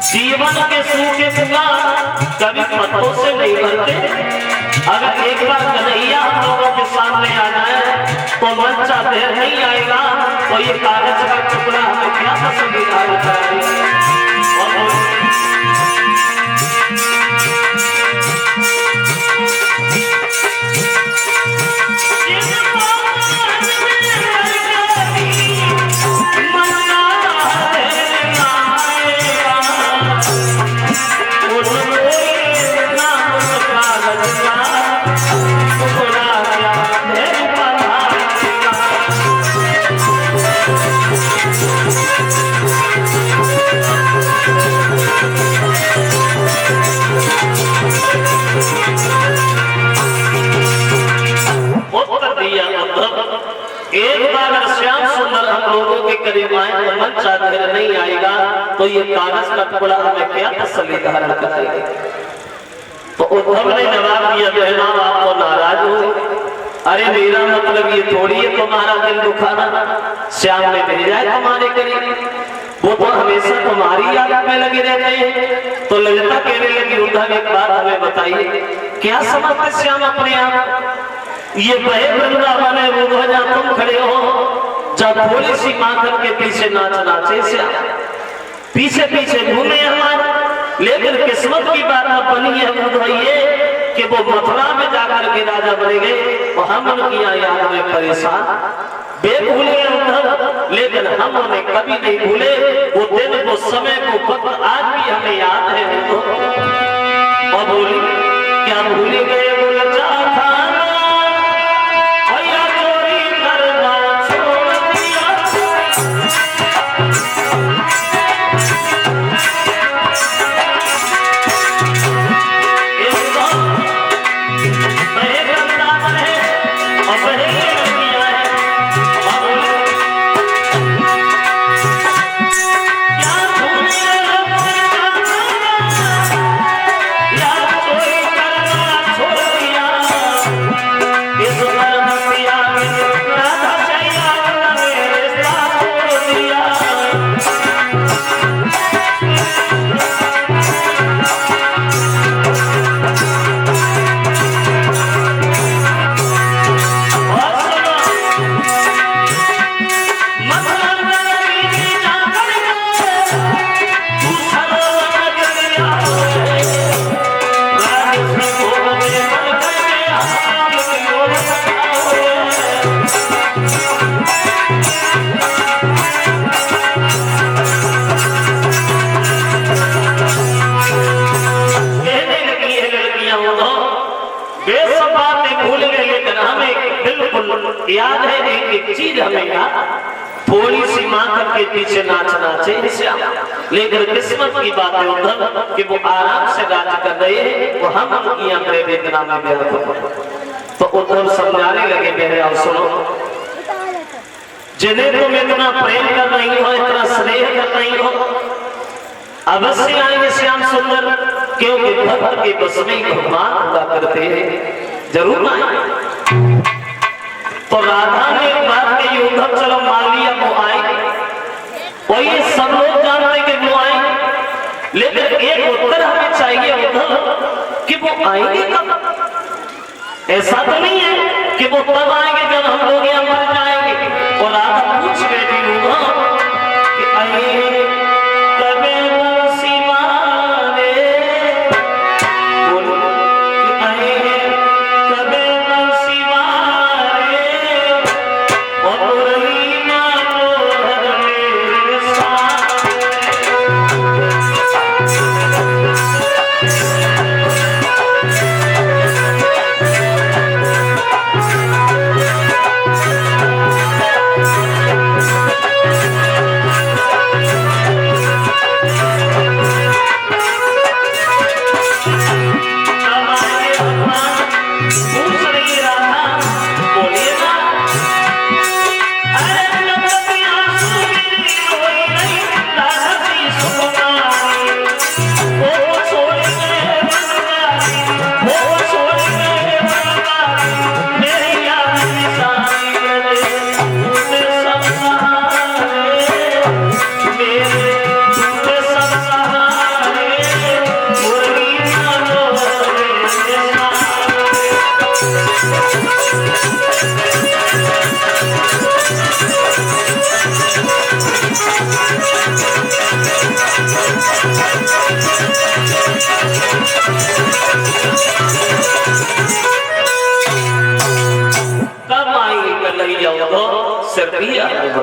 जीवन के सूखे कभी पत्तों से नहीं भरते। अगर एक बार कन्हैया हम लोगों के सामने आ जाए तो मन चाहते नहीं आएगा तो ये कागज का टुकड़ा हमें क्या पसंदीदा होता है। एक बार श्याम सुंदर हम लोगों के करीब आए तो मन चाहते नहीं आएगा तो ये कागज का टुकड़ा हमें क्या तसल्ली धारण करेगा। तो उद्धव ने जवाब दिया, बहना आपको नाराज हो? अरे मेरा मतलब ये थोड़ी है तुम्हारा दिल दुखाना। श्याम ने भेजा है तुम्हारे करीब, वो तो हमेशा तुम्हारी याद में लगे रहते हैं। तो ललिता कहने लगी, उद्धव एक बात हमें बताइए, क्या समझते श्याम अपने आप? ये वह वृंदावन है वो जहाँ तुम खड़े हो, जब थोड़ी सी माखन के पीछे नाच नाचे श्याम, पीछे पीछे घूमे हमारे। लेकिन किस्मत की बात बनी है उद्धव ये कि वो मथुरा में जाकर के राजा बने गए और हम उनकी याद में परेशान बेभूल गए उद्धव। लेकिन हम उन्हें कभी नहीं भूले, वो दिन वो समय वो वक्त आज भी हमें याद है। और बोली क्या भूल गए वो लचा था याद है। एक चीज हमें याद, थोड़ी सी माखन के पीछे नाच नाचे श्याम। लेकिन किस्मत की बात है उद्धव कि वो आराम से राज कर रहे हैं, वो हम उनकी अपने वेदना में व्यर्थ हो। तो उद्धव समझाने लगे, मेरे सुनो, जिन्हें तुम इतना प्रेम कर रही हो, इतना स्नेह कर रही हो, अवश्य आएंगे श्याम सुंदर, क्योंकि भक्त के बस में भगवान हुआ करते हैं, जरूर आएंगे। तो राधा ने एक बात कही, उद्धव चलो मान लिया वो आए, और ये सब लोग जानते कि वो आए, लेकिन एक उत्तर हमें चाहिए उद्धव कि वो आएंगे कब? ऐसा तो नहीं है कि वो तब आएंगे जब हम लोग यहाँ मर जाएंगे। और राधा पूछ बैठी उद्धव कि आए कबे शिवा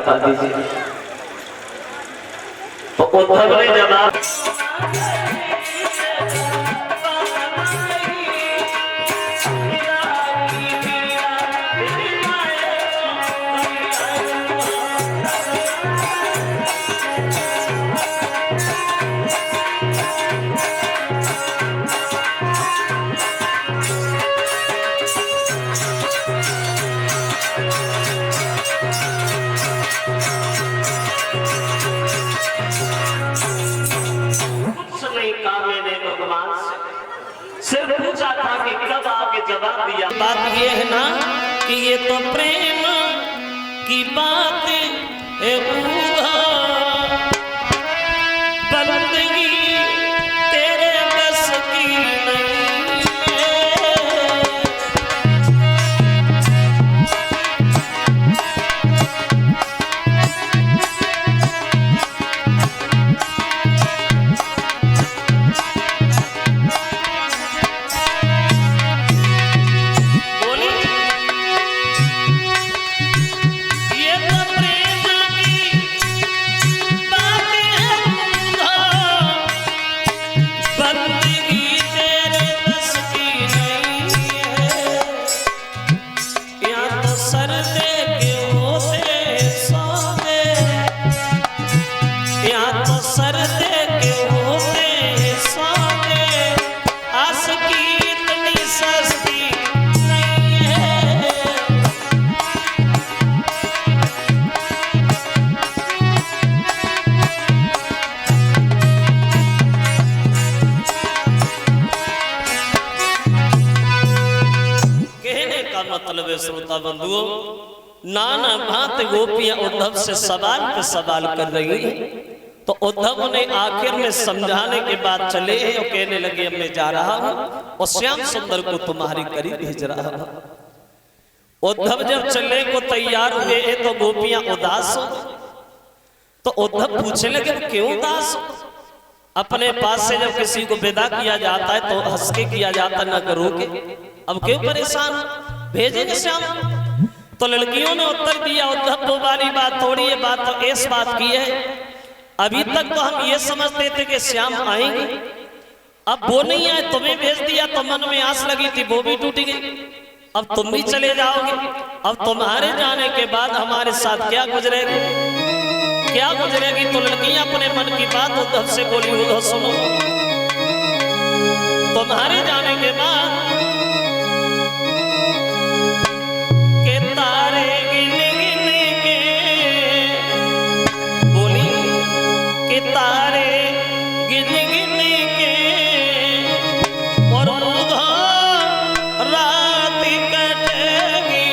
बता दीजिए। तो उद्धव ने जवाब सिर्फ पूछा था कि कब आके जवाब दिया। बात ये है ना कि ये तो प्रेम की बात है, बंदगी तेरे बस की नहीं मतलब है। श्रोता बंधुओं, नाना भांत गोपियां उद्धव से सवाल पे सवाल कर रही हैं। तो उद्धव ने आखिर में समझाने के बाद चले और कहने लगे अब मैं जा रहा हूं और श्याम सुंदर को तुम्हारी करीब भेज रहा हूं। उद्धव जब चलने को तैयार हुए तो गोपियां उदास हो। तो उद्धव पूछने लगे क्यों उदास? अपने पास से जब किसी को विदा किया जाता है तो हंस के किया जाता, न करो के। अब क्यों परेशान, भेजेंगे श्याम। तो लड़कियों ने उत्तर दिया उद्धव वो वाली बात थोड़ी है, बात तो इस बात की है, अभी तक तो हम ये समझते थे कि श्याम आएंगे, अब वो नहीं आए, तुम्हें भेज दिया तो मन में आस लगी थी वो भी टूट गई, अब तुम भी चले जाओगे। अब तुम्हारे जाने के बाद हमारे साथ क्या गुजरेगी, क्या गुजरेगी। तो लड़कियां अपने मन की बात उद्धव से बोली उद्धव सुनो, तुम्हारे जाने के बाद के तारे गिन गिन के, बोली के तारे गिन गिन के और उधर रात कटेगी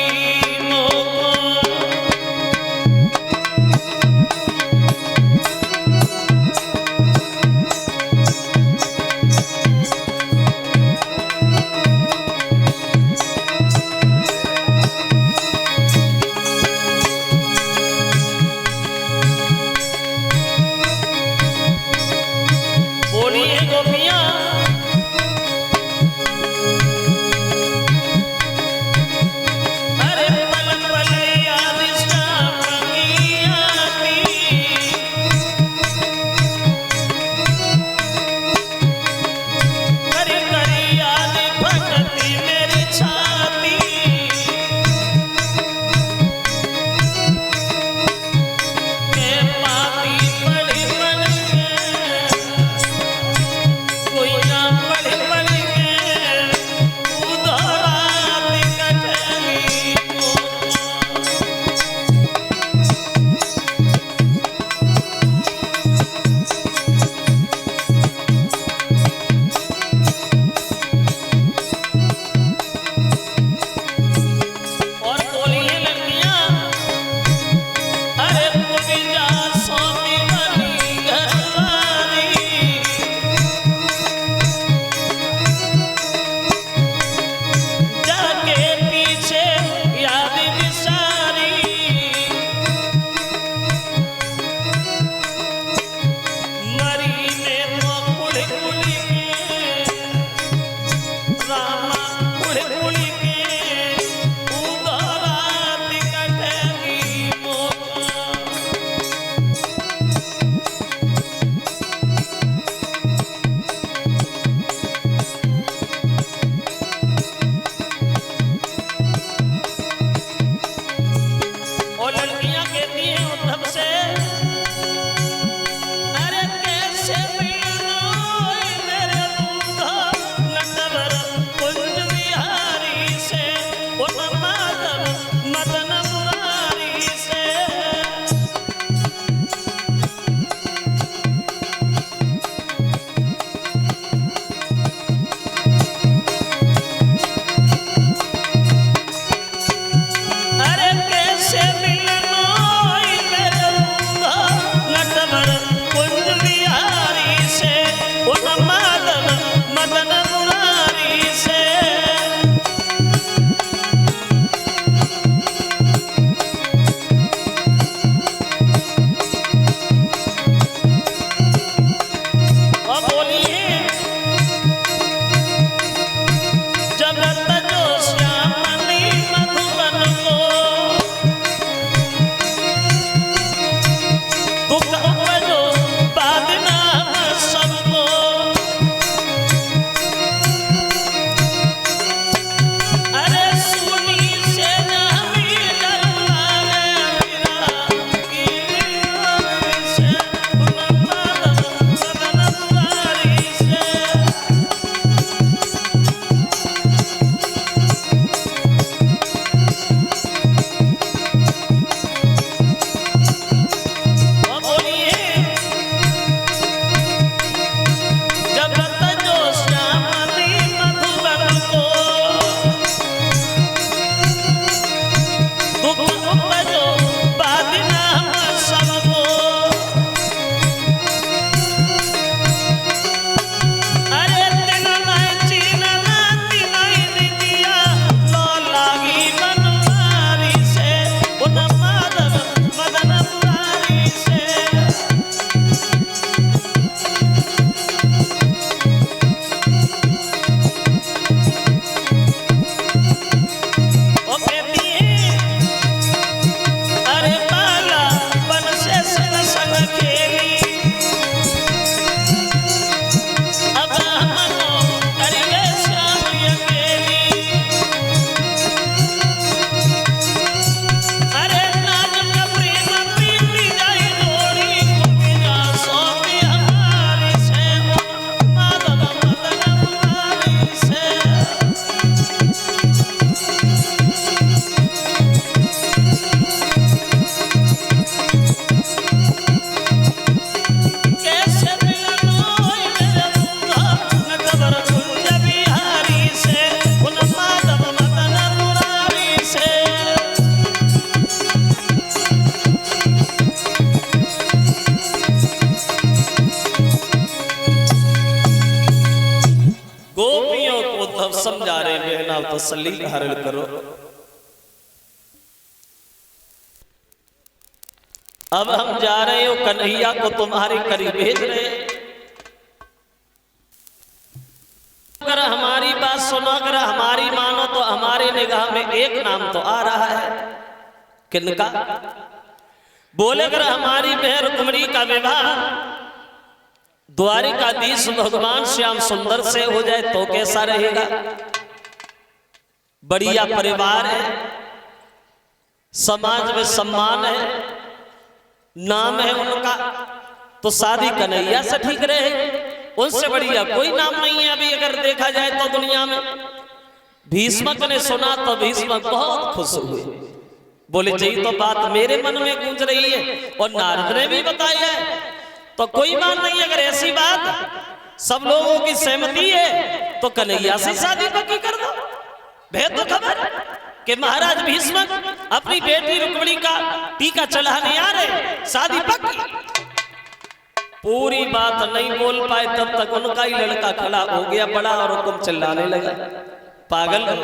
समझा रहे बहना तसल्ली धारण करो। अब हम जा रहे हो कन्हैया को तुम्हारे करीब भेज रहे। अगर हमारी बात सुनो, अगर हमारी मानो तो हमारे निगाह में एक नाम तो आ रहा है। किनका? बोले अगर हमारी बहन रुक्मिणी का विवाह द्वारिकाधीश भगवान श्याम सुंदर से हो जाए तो कैसा रहेगा? बढ़िया परिवार है, समाज में सम्मान है, नाम है उनका, तो शादी कन्हैया से ठीक रहे। उनसे बढ़िया कोई नाम नहीं है अभी अगर देखा जाए तो दुनिया में। भीष्मक ने सुना तो भीष्मक बहुत खुश हुए, बोले जी तो बात मेरे मन में गूंज रही है और नारद ने भी बताया है, तो कोई बात नहीं। अगर ऐसी बात सब लोगों की सहमति है तो कन्हैया से शादी पक्की कर दो। भेद तो खबर कि महाराज भीष्मक अपनी बेटी रुक्मिणी का टीका चढ़ाने आ रहे, शादी पक्की। पूरी बात नहीं बोल पाए तब तक उनका ही लड़का खड़ा हो गया बड़ा और हुक्म चिल्लाने लगा, पागल हो।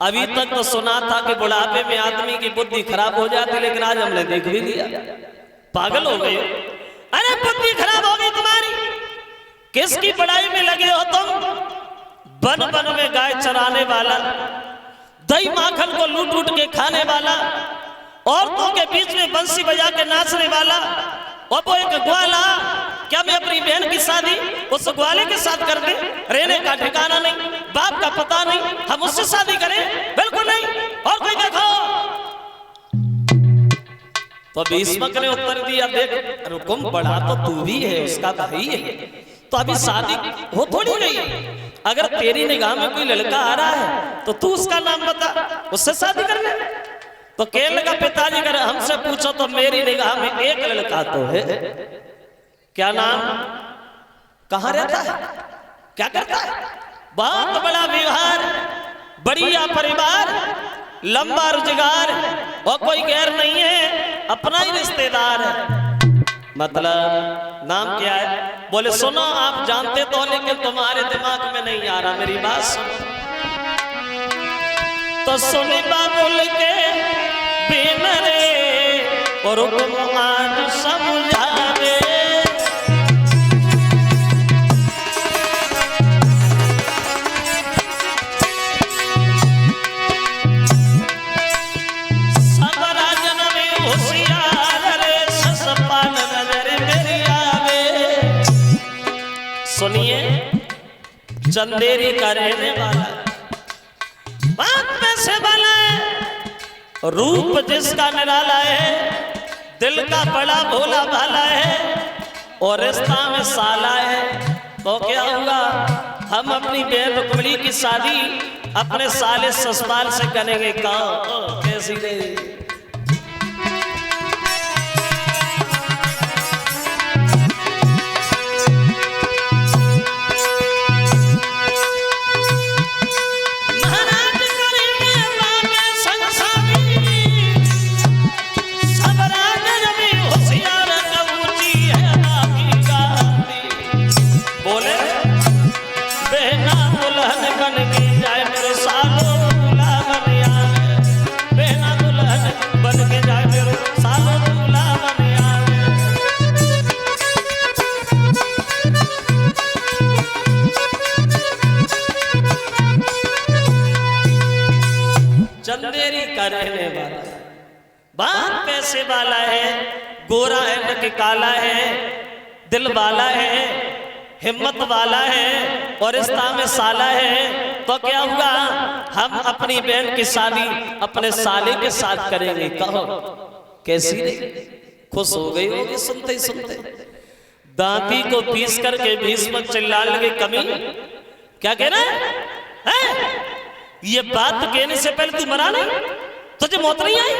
अभी तक तो सुना था कि बुढ़ापे में आदमी की बुद्धि खराब हो जाती, लेकिन आज हमने देख भी लिया, पागल हो गए। अरे बुद्धि खराब हो गई तुम्हारी, किसकी पढ़ाई में लगे हो तुम? बन बन में गाय चराने वाला, दही माखन को लूट लूट के खाने वाला, औरतों के बीच में बंसी बजा के नाचने वाला, और वो एक ग्वाला। क्या मैं अपनी बहन की शादी उस ग्वाले के साथ कर दे? रहने का ठिकाना नहीं, बाप का पता नहीं, हम उससे शादी करें? बिल्कुल नहीं। और कोई देखो। तो भीष्मक ने उत्तर दिया, देख रुकुम बड़ा तो तू भी है, उसका भाई है, तो अभी शादी हो थोड़ी नहीं। अगर तेरी निगाह में कोई लड़का आ रहा है तो तू उसका नाम बता, उससे शादी कर ले। तो कहने लगा पिताजी अगर हमसे पूछो तो मेरी निगाह में एक लड़का तो है। क्या नाम? कहां रहता है? क्या करता है? बहुत बड़ा व्यवहार, बढ़िया परिवार, लंबा रोजगार, और कोई गैर नहीं है, अपना ही रिश्तेदार है। मतलब नाम क्या है? बोले सुनो आप जानते तो, लेकिन तुम्हारे दिमाग में नहीं आ रहा, मेरी बात सुनो। तो सुनी बाबुल के बिन रे और आज समझावे, सब राजन में होशियार रे, ससपाल नजर मेरी आवे। सुनिए, चंदेरी का रहने वाला, बात पैसे वाला है, रूप जिसका निराला है, दिल का बड़ा भोला भाला है, और रिश्ता में साला है। तो क्या होगा? हम अपनी बहन रुक्मिणी की शादी अपने साले ससुराल से करेंगे। कहाँ कैसी नहीं? चंदेरी का रहने वाला, बात पैसे वाला है, गोरा है न कि काला है, दिल वाला है, हिम्मत वाला है, और रिश्ता में साला है। तो क्या हुआ? हम अपनी बहन की शादी अपने साले के साथ करेंगे। कहो कैसी नहीं? खुश हो गई होगी सुनते ही सुनते। दांती को पीस करके भीष्मक चिल्ला लगे, कमी क्या कह रहा है? ये बात कहने से पहले तू मरा नहीं? तुझे मौत नहीं आई?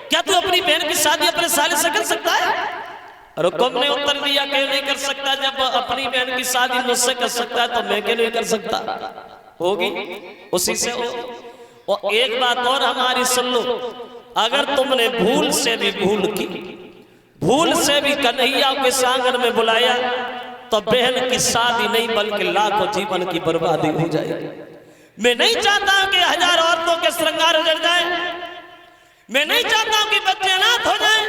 क्या तू अपनी बहन की शादी अपने साले से कर सकता है? रुकुम ने उत्तर दिया, क्यों नहीं कर सकता? जब अपनी बहन की शादी मुझसे कर सकता है तो मैं क्यों नहीं कर सकता? होगी उसी से हो। और एक बात और हमारी सुन लो, अगर तुमने भूल से भी भूल की, भूल से भी कन्हैया को इस आंगन में बुलाया, तो बहन की शादी नहीं बल्कि लाखों जीवन की बर्बादी हो जाएगी। मैं नहीं चाहता हूं कि 1000 औरतों के श्रृंगार उजड़ जाए, मैं नहीं चाहता हूं कि बच्चे अनाथ हो जाएं,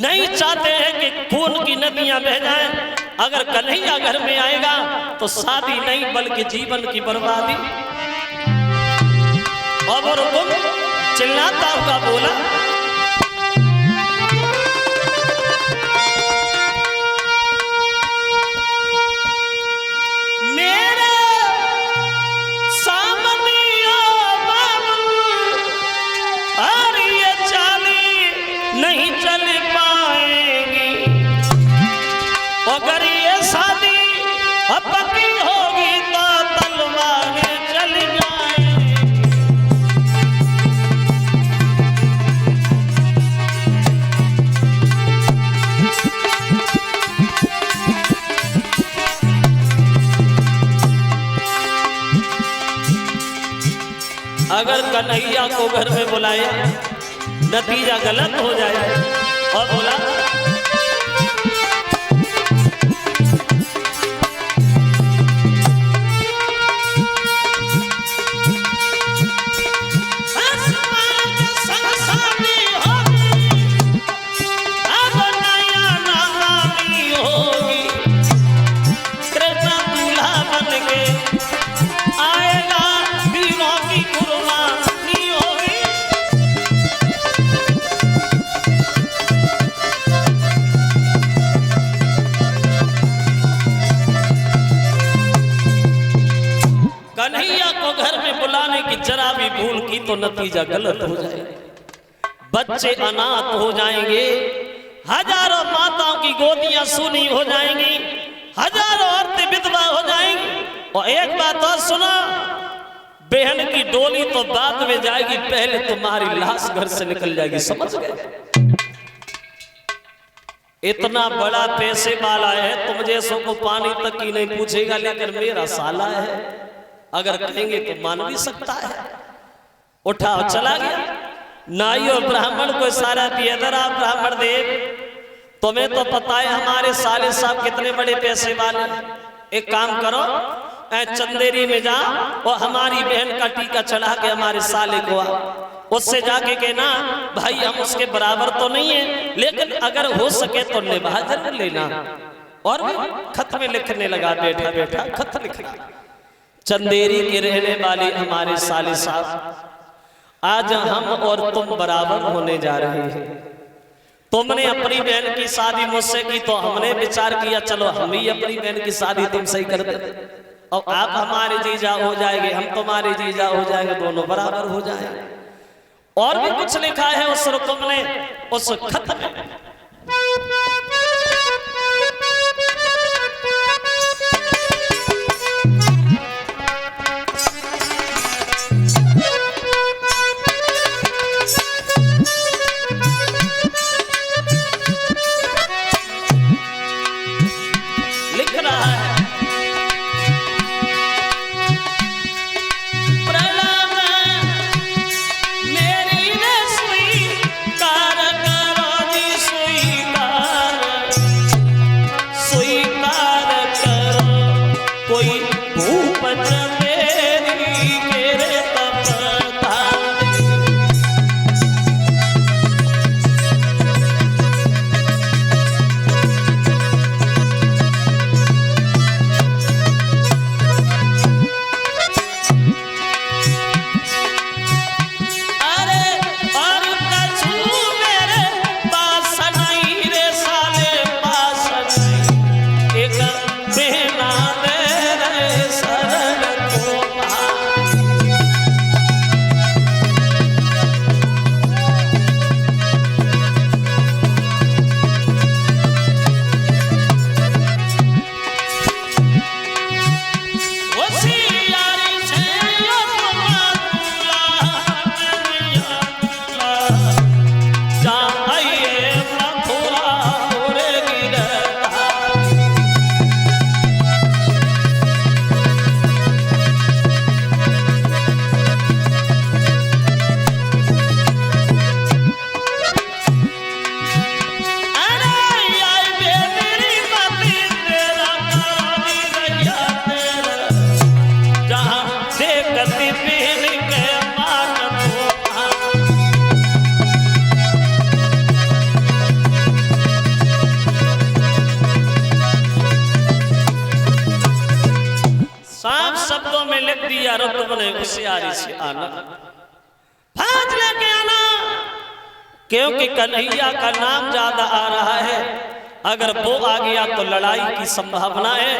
नहीं चाहते हैं कि खून की नदियां बह जाएं। अगर कन्हैया घर में आएगा तो शादी नहीं बल्कि जीवन की बर्बादी। और तुम चिल्लाता हुआ बोला, नहीं चल पाएगी, अगर ये शादी पक्की होगी तो तलवार चल जाएगी। अगर कन्हैया को घर में बुलाया, नतीजा गलत हो जाए और बोला होगी, कृष्ण दूल्हा बन के आएगा, बीरों की कुर्बानी होगी। कन्हैया को घर में बुलाने की जरा भी भूल की तो नतीजा गलत हो जाएगा, बच्चे अनाथ हो जाएंगे, हजारों माताओं की गोदियां सूनी हो जाएंगी, हजारों औरतें विधवा हो जाएंगी। और एक बात और सुना, बहन की डोली तो बाद में जाएगी, पहले तुम्हारी लाश घर से निकल जाएगी, समझ गए? इतना बड़ा पैसे वाला है, तुम जैसों को पानी तक ही नहीं पूछेगा, लेकिन मेरा साला है, अगर कहेंगे तो मान भी सकता है। उठाओ, चला गया। नाई और ब्राह्मण को इशारा दिया, जरा ब्राह्मण देव, तुम्हें तो पता है हमारे साले साहब कितने बड़े पैसे वाले, एक काम करो, चंदेरी में जा और हमारी बहन का टीका चढ़ा के हमारे साले को आ, उससे जाके कहना भाई हम उसके बराबर तो नहीं है, लेकिन अगर हो सके तो निभा जरूर लेना। और खत में लिखने लगा, बैठा बैठा खत लिखना। चंदेरी के रहने वाले हमारे साले साहब, आज हम और तुम बराबर होने जा रहे हैं। तुमने अपनी बहन की शादी मुझसे की तो हमने विचार किया चलो हम ही अपनी बहन की शादी तुमसे ही कर देते, और आप हमारे जीजा हो जाएंगे, हम तुम्हारे जीजा हो जाएंगे, दोनों बराबर हो जाएंगे। और भी कुछ लिखा है उस रुकम ने, उस खत में। शब्दों में लिख दिया रुतब ने होशियारी से आना, भांज लेके आना, क्योंकि कन्हैया का नाम ज्यादा आ रहा है। अगर वो आ गया तो लड़ाई की संभावना है,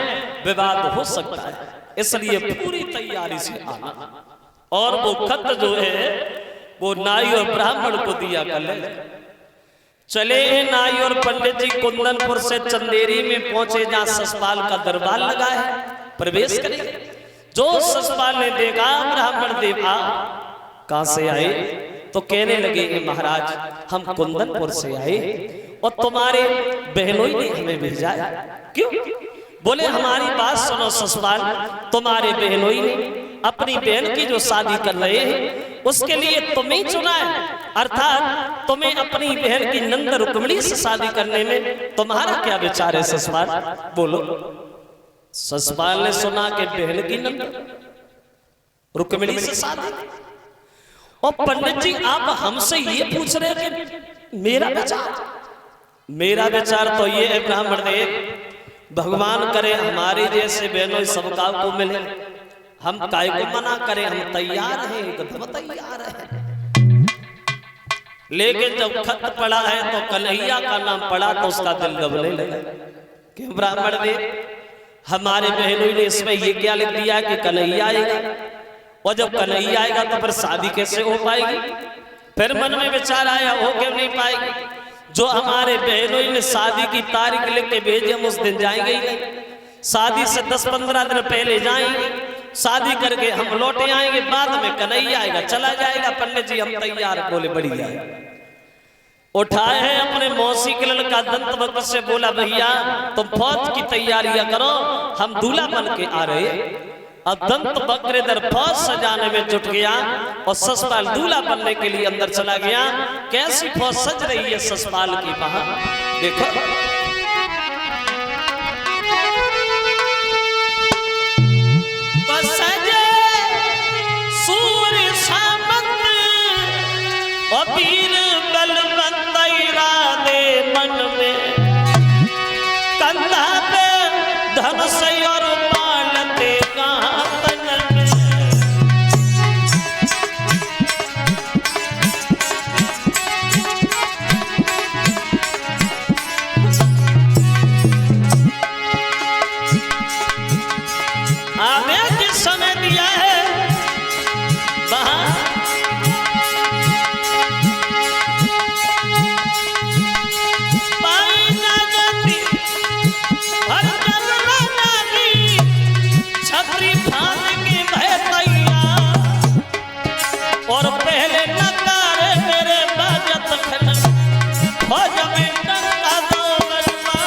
विवाद हो सकता है, इसलिए पूरी तैयारी से आना। और वो खत जो है वो नाई और ब्राह्मण को दिया कर ले। चले नाई और पंडित जी कुंदनपुर से चंदेरी में पहुंचे, जहां ससपाल का दरबार लगा है, प्रवेश करे। जो ससपाल ने देखा ब्राह्मण देवा कहां से आए, तो कहने लगे महाराज हम कुंदनपुर से आए और तुम्हारे बहनोई ने हमें भेजा है। क्यों? बोले हमारी बात सुनो ससपाल, तुम्हारे बहनोई ने अपनी बहन की जो शादी कर रहे हैं उसके लिए तुम्हें चुना है, अर्थात तुम्हें अपनी बहन की नंद रुक्मिणी से शादी करने में तुम्हारा क्या विचार है ससपाल? बोलो। ससपाल ने सुना कि बहन की नंद रुक्मिणी से शादी, और पंडित जी आप हमसे ये पूछ रहे कि मेरा विचार तो ये है ब्राह्मण देव, भगवान करे हमारे जैसे बहनों सबका को मिले, हम काय को मना करें, हम तैयार हैं, एकदम तैयार हैं। लेकिन जब खत पड़ा है तो कन्हैया का नाम पड़ा तो उसका दिल घबराने लगा। क्यों ब्राह्मण देव, हमारे बहनों ने इसमें ये क्या लिख दिया कि कन्हैया आएगा, और जब कन्हैया आएगा तो फिर शादी कैसे हो पाएगी? फिर मन में विचार आया हो क्यों नहीं पाएगी? जो हमारे बहनों ने शादी की तारीख लिख के भेजे हम उस दिन जाएंगे ही नहीं, शादी से 10-15 दिन पहले जाएंगे, शादी करके हम लौटे आएंगे, बाद में कन्हैया आएगा चला जाएगा। पंडित जी हम तैयार, बोले बढ़िया। उठाए हैं अपने मौसी के लड़का दंत वक्त से, बोला भैया तुम फौज की तैयारियां करो, हम दूल्हा बन के आ रहे। अब दंत बक्र इधर फौज सजाने में जुट गया और ससपाल दूल्हा बनने के लिए अंदर चला गया। कैसी फौज सज रही है ससपाल की, वहां देखो। तो सजे सूर्य सामंत और वीर बलवंत इरादे मन में, कंधा पे धनुष और पालते कांतन में। आने के समय दिया है वहां पाई ना जाती हर कदम नागी, छतरी फान के भैया और पहले नकारे मेरे बाजत खन फौज में टंका दो बलवा।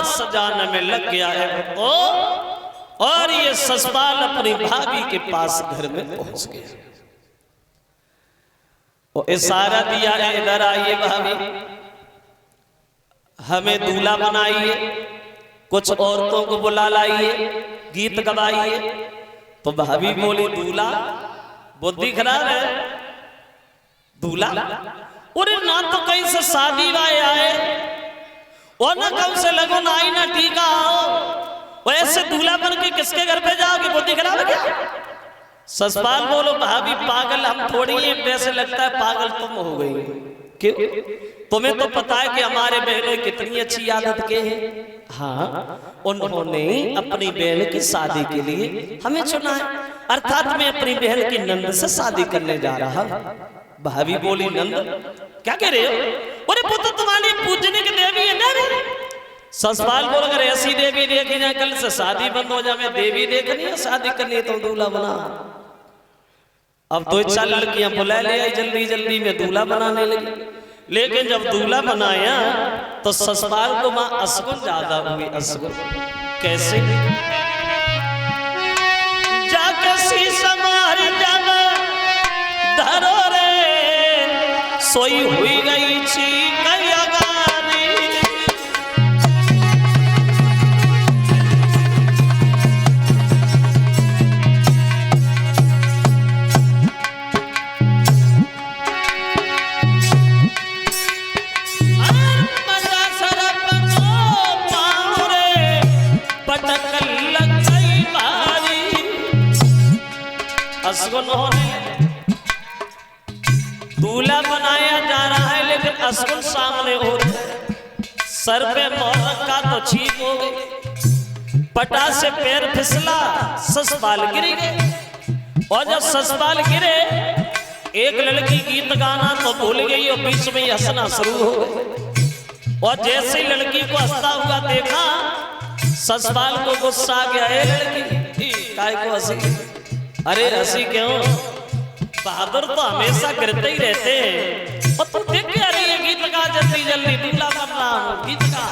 सजाने में लग गया है वो, और ये ससपाल अपनी भाभी के पास घर में पहुंच गया। वो इशारा दिया है इधर आइए भाभी, हमें दूल्हा बनाइए, कुछ औरतों को बुला लाइए, गीत गवाइए। तो भाभी बोली दूल्हा, बुद्धि खराब है, दूल्हा? अरे ना तो कहीं से शादी वाए आए और ना कम से लगो ना आई ना टीका आओ, वैसे दूल्हा बन के किसके घर पे जाओगे? बुद्धि खराब है क्या? ससपाल बोलो भाभी पागल हम थोड़ी है, वैसे लगता है पागल तुम हो गई। क्यों? तुम्हें तो पता है कि हमारे बहनों कितनी अच्छी आदत के हैं। हाँ, उन्होंने अपनी बहन की शादी के लिए हमें चुना है, अर्थात मैं अपनी बहन की नंद से शादी करने जा रहा हूं। भाभी बोली, नंद क्या कह रहे हो? अरे पुत्र तुम्हारी पूजने की देवी है ना। ससुराल बोल, अगर ऐसी देवी देखी जाए कल से शादी बंद हो जाए। देवी देखनी है, शादी करनी है तो दूल्हा बना। अब 2-4 लड़कियां बुला ले आई जल्दी जल्दी में, दूल्हा बनाने लगी। लेकिन जब दूल्हा बनाया तो ससुराल को मां असगुन ज्यादा हुई। असगुन कैसे? जाके शीशा मार जाना धरो रे, सोई हुई गई छी कई अगारी। दूल्हा बनाया जा रहा है लेकिन असगुन सामने हो रहे, सर पे मोहर रखा तो छीप हो गई, पटा से पैर फिसला, ससुराल गिर गए। और जब ससुराल गिरे, एक लड़की गीत गाना तो भूल गई और बीच में हंसना शुरू हो गई। और जैसे ही लड़की को हंसता हुआ देखा, ससुराल को गुस्सा आ गया। लड़की काय को हंसी? अरे हंसी क्यों? बहादुर तो हमेशा गिरते ही रहते हैं। और तू देख क्या रही है? गीत गा जल्दी जल्दी, दूल्हा बन रहा हूं, गीत गा।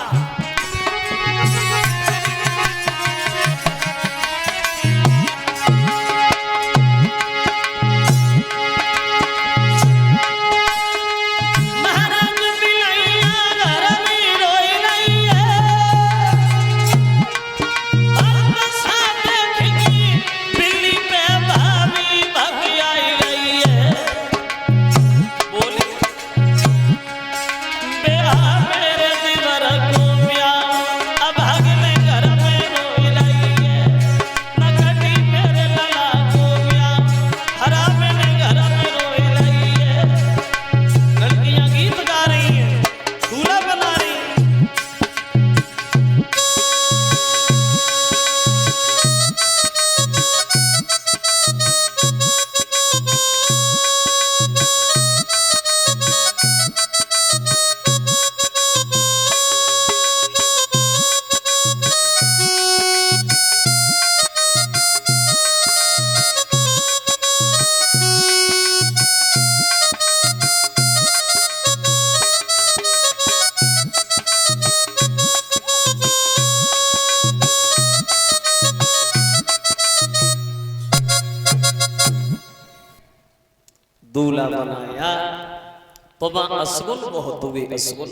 दूल्हा बनाया तो वहां असगुन बहुत हुए। असगुन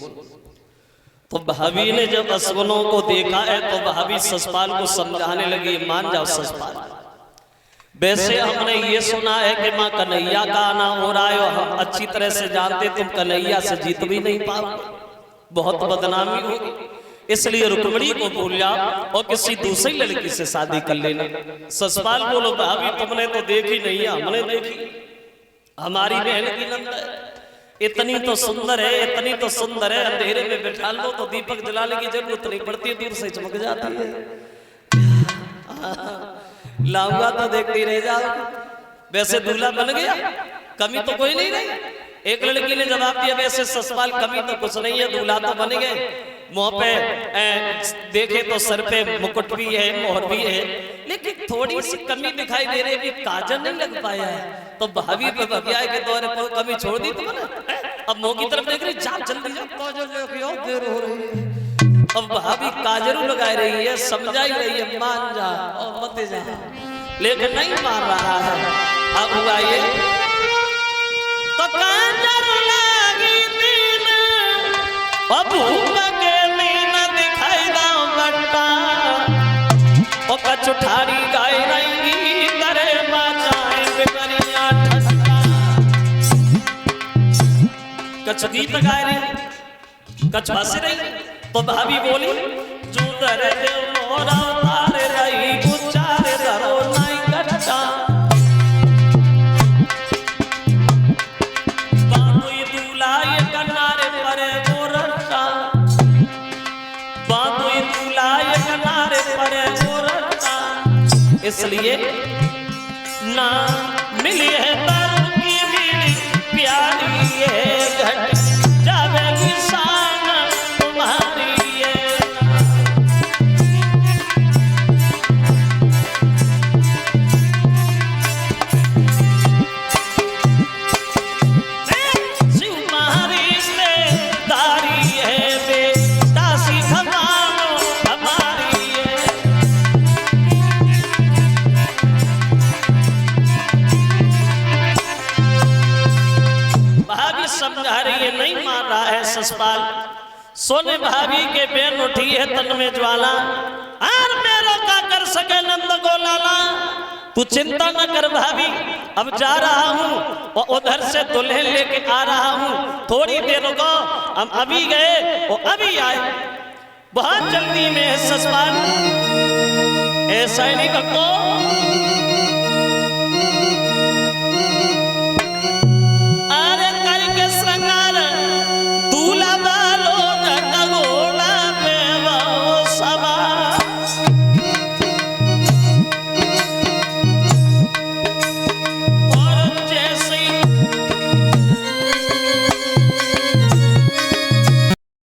तो भाभी ने जब असगुनों को देखा है तो भाभी ससुराल को समझाने लगी, मान जाओ ससुराल, वैसे हमने ये सुना है कि माँ कन्हैया का आना हो रहा है, हम अच्छी तरह से जानते तुम कन्हैया से जीत भी नहीं पाओगे, बहुत बदनामी होगी, इसलिए रुक्मिणी को बोल जाओ और किसी दूसरी लड़की से शादी कर लेना। ससुराल बोलो, भाभी तुमने तो देखी नहीं है, हमने देखी, हमारी बहन की नंद है, इतनी तो सुंदर है, इतनी तो सुंदर है, अंधेरे में बैठा लो तो दीपक जलाने की जरूरत नहीं पड़ती, दूर से चमक जाती है। लाऊंगा तो देखती रह जाओ। वैसे दूल्हा बन गया, कमी तो कोई नहीं रही। एक लड़की ने जवाब दिया, वैसे ससुराल कमी तो कुछ नहीं है, दूल्हा तो बन गए, मुंह पे देखे तो सर पे मुकुट भी है, मोहर भी है, लेकिन थोड़ी सी कमी दिखाई दे रही है, काजल नहीं लग पाया है। तो भाभी पे भगिया के दौरे पर कमी छोड़ दी तुमने, अब मुंह की तरफ देख रही, जा जल्दी जा, काजल लेके आओ, देर हो रही है। अब भाभी काजल लगा रही है, समझा ही रही है, मान जा और मत जा, लेकिन नहीं मान रहा है। अब हुआ ये तो काजल लगी दिन, अब कचुठारी गाय नहीं करे बचाए बिगड़िया ठसका। कछ गीत गाय रही, कछ हंस रही, तो भाभी बोली, जो दर देव मोरा तार रही, उचार दरो नहीं कच्चा, बाबू दूल्हा ये इसलिए ना मिली है दारू की बीड़ी प्यारी ये घट जावेगी शान तुम्हारी ये शिव महारी से दारी है बे दासी भगवानो हमारी ये भाभी समझा रही है, नहीं मार रहा है ससपाल। सोने भाभी के बेन उठी है तन में ज्वाला, और मेरो का कर सके नंद गोलाला। तू चिंता न कर भाभी, अब जा रहा हूँ और उधर से दुल्हन लेके आ रहा हूँ, थोड़ी देर रुको, हम अभी गए वो अभी आए। बहुत जल्दी में है ससपाल। ए सैनिक को